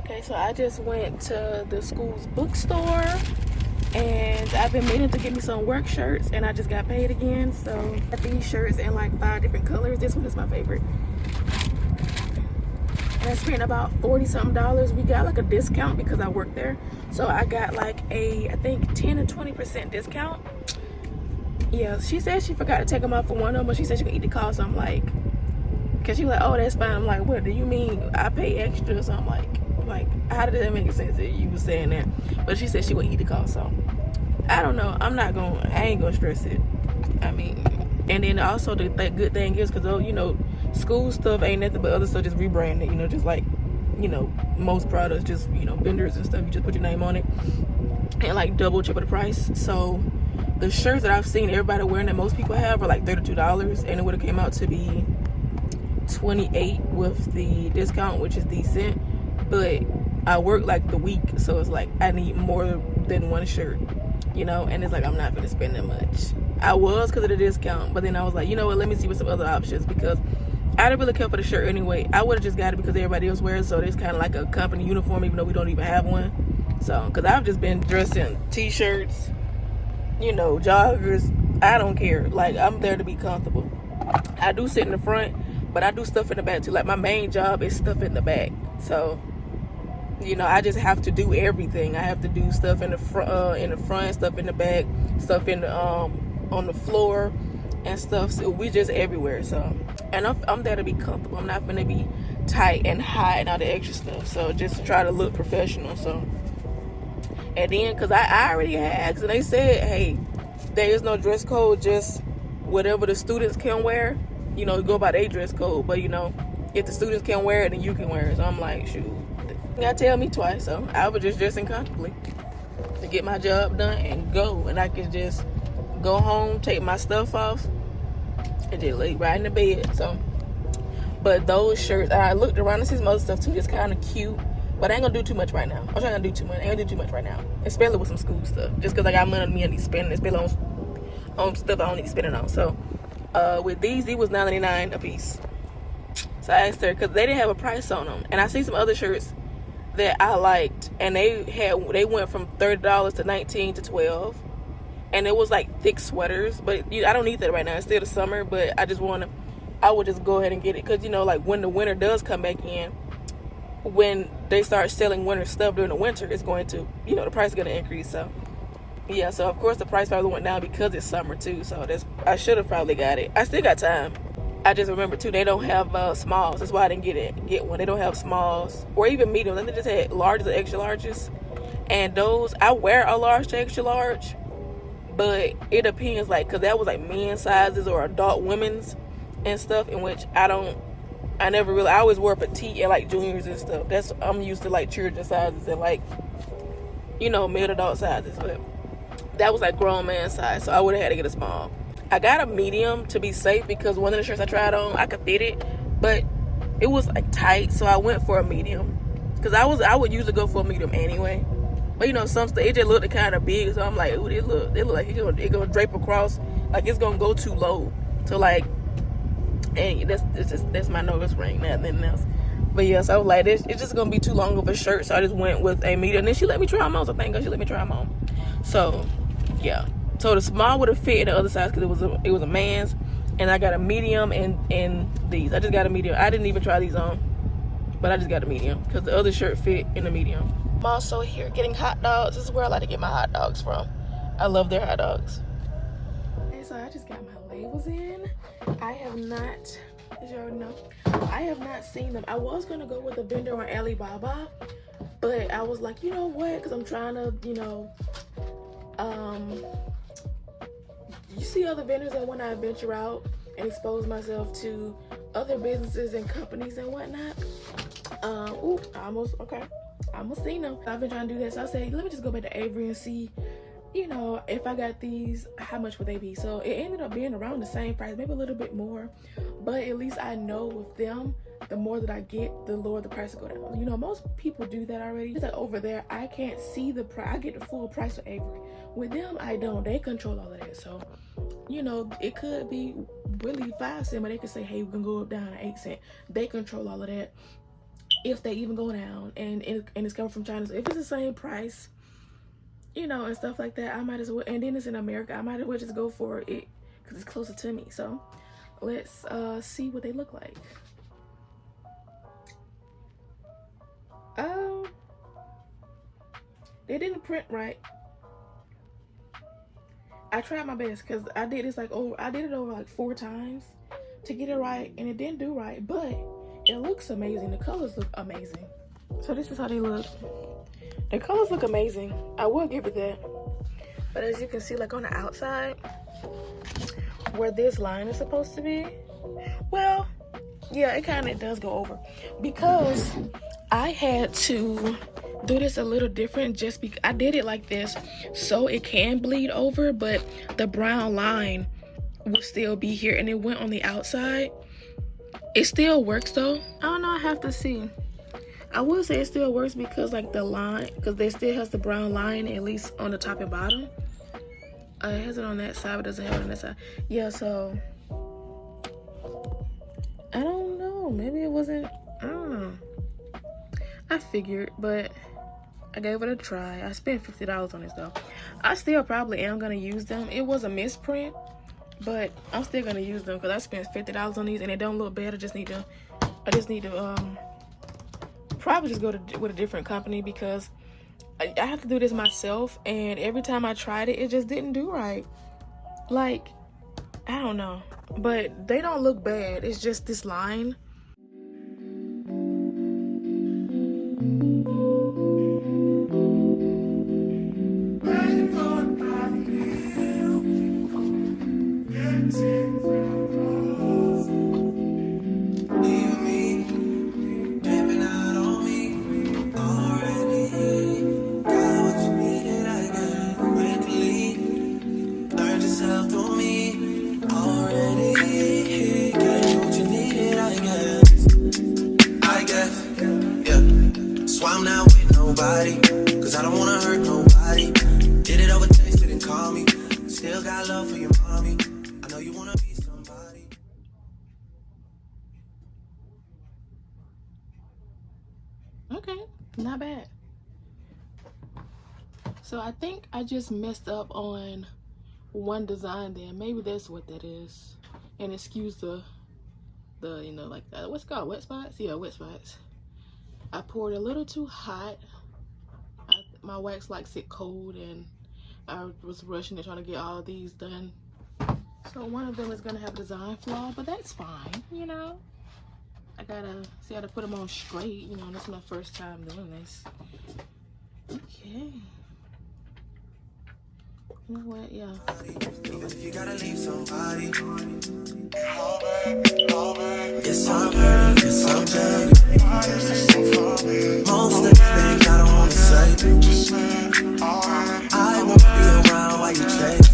Okay, so I just went to the school's bookstore and I've been meaning to get me some work shirts and I just got paid again. So I got these shirts in like 5 different colors. This one is my favorite. And I spent about $40-something. We got like a discount because I work there. So I got like a, I think 10 or 20% discount. Yeah, she said she forgot to take them off for one of them, but she said she could eat the cost. So I'm like, cause she was like, oh, that's fine. I'm like, what do you mean I pay extra? So I'm like, how did that make sense that you was saying that? But she said she would eat the cost. So I don't know. I ain't gonna stress it. I mean, and then also the good thing is, cause you know, school stuff ain't nothing but other stuff just rebranded. You know, just like, you know, most products, just, you know, vendors and stuff. You just put your name on it and like double, triple the price. So the shirts that I've seen everybody wearing that most people have are like $32, and it would have came out to be $28 with the discount, which is decent. But I work like the week, so it's like I need more than one shirt, you know, and it's like I'm not gonna spend that much. I was because of the discount, but then I was like, you know what, let me see what some other options, because I didn't really care for the shirt anyway. I would have just got it because everybody else wears, so it's kind of like a company uniform, even though we don't even have one. So because I've just been dressed in t-shirts, you know, joggers. I don't care. Like, I'm there to be comfortable. I do sit in the front, but I do stuff in the back too. Like, my main job is stuff in the back. So, you know, I just have to do everything. I have to do stuff in the front, stuff in the back, stuff in the on the floor and stuff. So we just everywhere. So, and I'm there to be comfortable. I'm not gonna be tight and high and all the extra stuff. So just try to look professional. So, and then because I already asked, and they said, hey, there is no dress code, just whatever the students can wear. You know, go by their dress code. But you know, if the students can wear it, then you can wear it. So I'm like, shoot. You gotta tell me twice. So I was just dressing comfortably to get my job done and go. And I could just go home, take my stuff off, and just lay right in the bed. So, but those shirts, I looked around and see some other stuff too, just kind of cute. But I ain't gonna do too much right now. I'm trying to do too much. I ain't gonna do too much right now, especially with some school stuff. Just because I got money I need to spend, especially on stuff I don't need to spend it on. So, with these was $9.99 a piece. So I asked her because they didn't have a price on them, and I see some other shirts that I liked, and they went from $30 to $19 to $12, and it was like thick sweaters. But I don't need that right now. It's still the summer, but I would just go ahead and get it, because you know, like when the winter does come back in, when they start selling winter stuff during the winter, it's going to, you know, the price is going to increase. So yeah, so of course the price probably went down because it's summer too. So I should have probably got it. I still got time. I just remember too, they don't have smalls. That's why I didn't get one. They don't have smalls or even mediums. They just had larges or extra larges. And those, I wear a large to extra large, but it depends, like, because that was like men's sizes or adult women's and stuff, in which I always wore petite and like juniors and stuff. I'm used to like children sizes and like, you know, mid adult sizes, but that was like grown man size, so I would have had to get a small. I got a medium to be safe because one of the shirts I tried on, I could fit it, but it was like tight, so I went for a medium. Because I would usually go for a medium anyway, but you know, some stuff it just looked kind of big, so I'm like, ooh, it look like it gonna drape across, like it's gonna go too low. So like, and that's my nose ring, nothing else. But yeah, so I was like, it's just gonna be too long of a shirt, so I just went with a medium. And then she let me try them on, so thank God she let me try them on. So yeah. So the small would have fit in the other size because it was a man's, and I got a medium in these. I just got a medium. I didn't even try these on, but I just got a medium because the other shirt fit in the medium. I'm also here getting hot dogs. This is where I like to get my hot dogs from. I love their hot dogs. Okay, so I just got my labels in. I have not, as you already know, I have not seen them. I was gonna go with a vendor on Alibaba, but I was like, you know what? Because I'm trying to, you know, you see other vendors that when I venture out and expose myself to other businesses and companies and whatnot. I almost seen them. I've been trying to do that, so I say, let me just go back to Avery and see, you know, if I got these, how much would they be? So it ended up being around the same price, maybe a little bit more, but at least I know with them, the more that I get, the lower the price will go down. You know, most people do that already. It's like over there, I can't see the price. I get the full price for Avery. With them, I don't. They control all of that. So, you know, it could be really 5 cents, but they could say, hey, we can go up down to 8 cents. They control all of that. if they even go down, and it's coming from China. So if it's the same price, you know, and stuff like that, I might as well, and then it's in America, I might as well just go for it because it's closer to me. So let's see what they look like. They didn't print right. I tried my best because I did this I did it over like 4 times to get it right, and it didn't do right, but it looks amazing. The colors look amazing. So this is how they look. The colors look amazing. I will give it that. But as you can see, like on the outside, where this line is supposed to be, well, yeah, it kind of does go over because I had to do this a little different just because I did it like this so it can bleed over, but the brown line will still be here, and it went on the outside. It still works though. I don't know, I have to see. I would say it still works because like the line, because they still has the brown line at least on the top and bottom. It has it on that side, but doesn't have it on that side. Yeah, so I don't know, maybe it wasn't, I don't know. I figured, but I gave it a try. I spent $50 on this though. I still probably am gonna use them. It was a misprint, but I'm still gonna use them because I spent $50 on these and they don't look bad. I just need to probably just go with a different company because I have to do this myself, and every time I tried it, it just didn't do right. Like, I don't know, but they don't look bad. It's just this line. Cause I don't wanna hurt nobody. Did it over text, didn't call me. Still got love for your mommy. I know you wanna be somebody. Okay, not bad. So I think I just messed up on one design there. Maybe that's what that is. And excuse the you know, like what's it called, wet spots? Yeah, wet spots. I poured a little too hot. My wax likes it cold, and I was rushing to trying to get all these done. So one of them is gonna have a design flaw, but that's fine, you know. I gotta see how to put them on straight, you know. This is my first time doing this. Okay. You know what? Yeah. Even if you gotta leave somebody. Yes, I'm hurt. Yes, I'm dead. Most of the things I don't wanna say. I won't be around while you chase.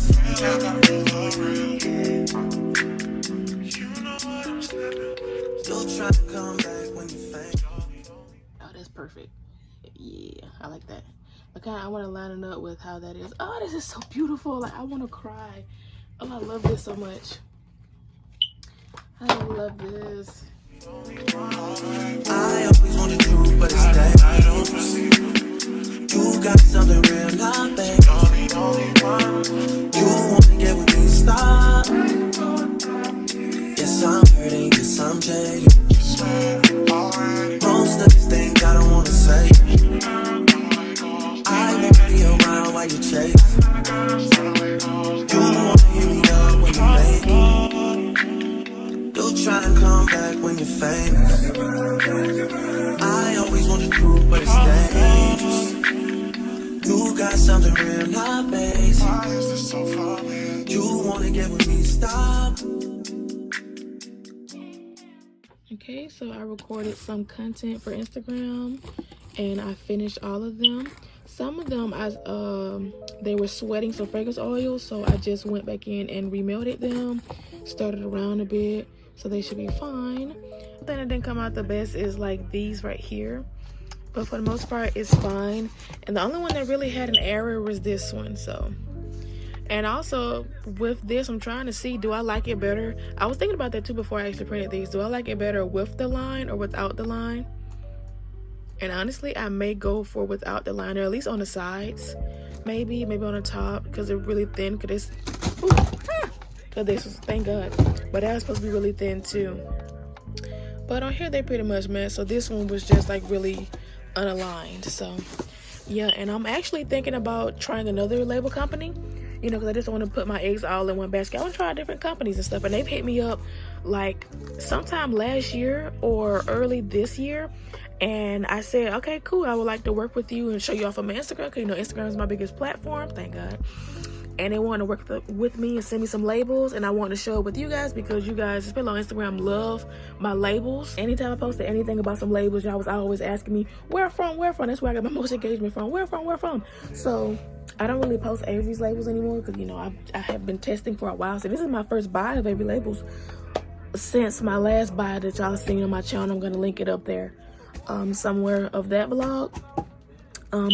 You'll try to come back when you faint. Oh, that's perfect. Yeah, I like that. I want to line it up with how that is. Oh, this is so beautiful. Like, I want to cry. Oh, I love this so much. I love this. I always want the truth, but it's dangerous. You got something real, not bad. You wanna get with me, stop. Yes, I'm hurting, yes, I'm jaded. Most of these things I don't wanna say. I won't be around while you chase. You wanna hear me up when you make it. You'll try and come back when you're famous. I always want the truth, but it's dangerous. You got something real, not basic. You wanna get with me, stop. Okay, so I recorded some content for Instagram, and I finished all of them. Some of them they were sweating some fragrance oil, so I just went back in and remelted them, stirred it around a bit, so they should be fine. The thing that didn't come out the best is like these right here, but for the most part it's fine. And the only one that really had an error was this one. So, and also with this, I'm trying to see, do I like it better? I was thinking about that too before I actually printed these. Do I like it better with the line or without the line? And honestly, I may go for without the liner, at least on the sides. Maybe on the top, because they're really thin. Because this was, thank God. But that was supposed to be really thin too. But on here, they pretty much match. So this one was just like really unaligned. So yeah, and I'm actually thinking about trying another label company. You know, because I just want to put my eggs all in one basket. I want to try different companies and stuff. And they've hit me up like sometime last year or early this year. And I said, okay, cool. I would like to work with you and show you off on my Instagram. Because, you know, Instagram is my biggest platform. Thank God. And they want to work with me and send me some labels. And I want to show it with you guys because you guys, especially on Instagram, love my labels. Anytime I posted anything about some labels, y'all was always asking me, where from? That's where I got my most engagement from. Where from? So I don't really post Avery's labels anymore because, you know, I have been testing for a while. So this is my first buy of Avery labels since my last buy that y'all seen on my channel. I'm going to link it up there somewhere of that vlog.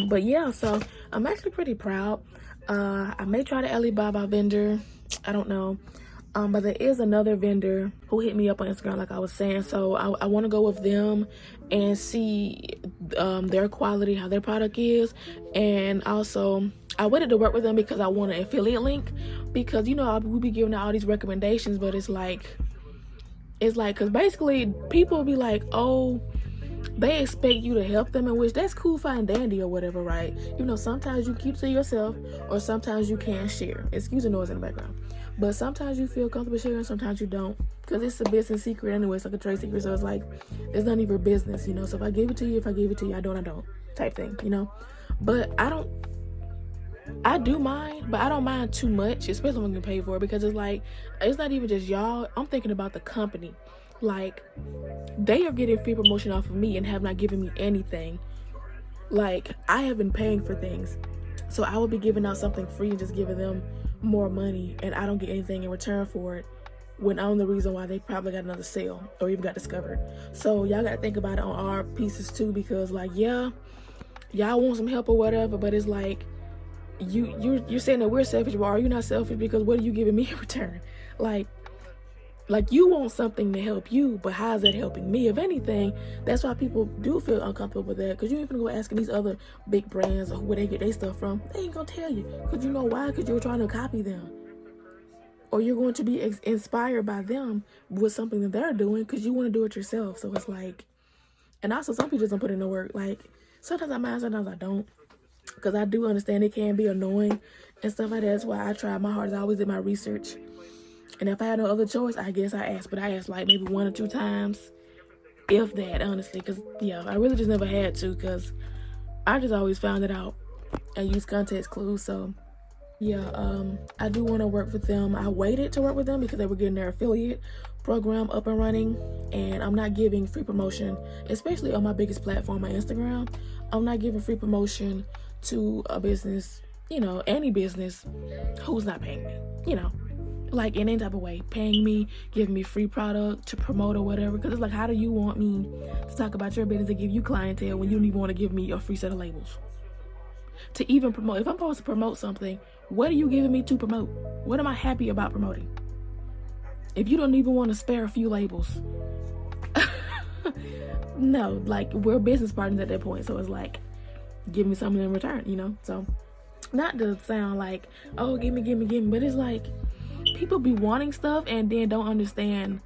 But yeah, so I'm actually pretty proud. I may try the Alibaba vendor. I don't know. But there is another vendor who hit me up on Instagram, like I was saying. So I want to go with them and see their quality, how their product is. And also, I wanted to work with them because I want an affiliate link. Because, you know, we be giving out all these recommendations, but it's like, because basically people be like, oh, they expect you to help them, in which that's cool, fine, dandy, or whatever, right? You know, sometimes you keep to yourself, or sometimes you can't share. Excuse the noise in the background. But sometimes you feel comfortable sharing, sometimes you don't. Because it's a business secret anyway, it's like a trade secret, so it's like, it's not even business, you know? So if I give it to you, I don't, type thing, you know? But I do mind, but I don't mind too much, especially when I'm getting paid for it, because it's like, it's not even just y'all, I'm thinking about the company. Like, they are getting free promotion off of me and have not given me anything. Like, I have been paying for things, so I would be giving out something free and just giving them more money, and I don't get anything in return for it, when I'm the reason why they probably got another sale or even got discovered. So y'all gotta think about it on our pieces too, because like, yeah, y'all want some help or whatever, but it's like, you're saying that we're selfish, but are you not selfish? Because what are you giving me in return? Like you want something to help you, but how is that helping me? If anything, that's why people do feel uncomfortable with that. Because you ain't gonna go asking these other big brands or where they get their stuff from. They ain't gonna tell you. Because you know why? Because you're trying to copy them. Or you're going to be inspired by them with something that they're doing because you want to do it yourself. So it's like, and also some people just don't put in the work. Like, sometimes I mind, sometimes I don't. Because I do understand it can be annoying and stuff like that. That's why I try my hardest. I always did my research. And if I had no other choice, I guess I asked. But I asked like maybe 1 or 2 times, if that, honestly. Because, yeah, I really just never had to, because I just always found it out and used context clues. So, yeah, I do want to work with them. I waited to work with them because they were getting their affiliate program up and running. And I'm not giving free promotion, especially on my biggest platform, my Instagram. I'm not giving free promotion to a business, you know, any business who's not paying me, you know. Like in any type of way, paying me, giving me free product to promote or whatever. Because it's like, how do you want me to talk about your business and give you clientele when you don't even want to give me a free set of labels? To even promote, if I'm supposed to promote something, what are you giving me to promote? What am I happy about promoting? If you don't even want to spare a few labels. No, like, we're business partners at that point. So it's like, give me something in return, you know? So, not to sound like, oh, give me. But it's like, people be wanting stuff and then don't understand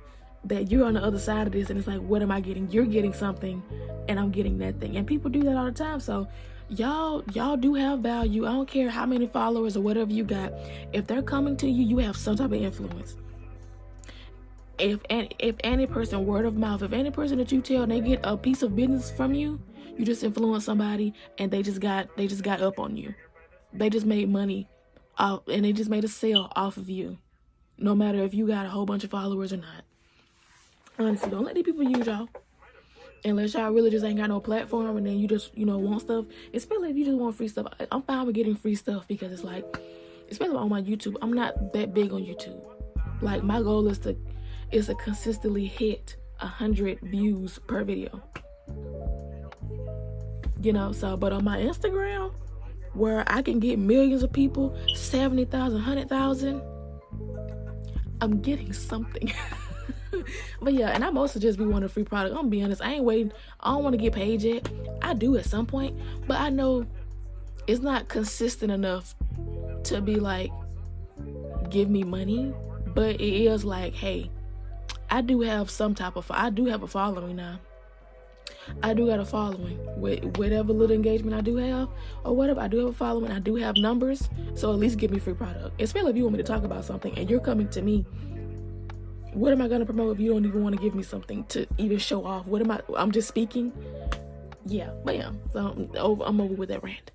that you're on the other side of this, and it's like, what am I getting? You're getting something and I'm getting nothing. And people do that all the time. So y'all do have value. I don't care how many followers or whatever you got. If they're coming to you, you have some type of influence. If any person, word of mouth, if any person that you tell and they get a piece of business from you, you just influence somebody and they just got up on you. They just made money off, and they just made a sale off of you. No matter if you got a whole bunch of followers or not. Honestly, don't let these people use y'all. Unless y'all really just ain't got no platform and then you just, you know, want stuff. Especially if you just want free stuff. I'm fine with getting free stuff because it's like, especially on my YouTube, I'm not that big on YouTube. Like, my goal is to consistently hit 100 views per video. You know, so, but on my Instagram, where I can get millions of people, 70,000, 100,000, I'm getting something. But yeah, and I mostly just be wanting a free product. I'm gonna be honest, I ain't waiting. I don't want to get paid yet. I do at some point, but I know it's not consistent enough to be like, give me money. But it is like, hey, I do have I do have a following now. I do got a following with whatever little engagement I do have or whatever. I do have a following. I do have numbers. So at least give me free product. Especially if you want me to talk about something and you're coming to me. What am I going to promote if you don't even want to give me something to even show off? I'm just speaking. Yeah, but yeah. So I'm over with that rant.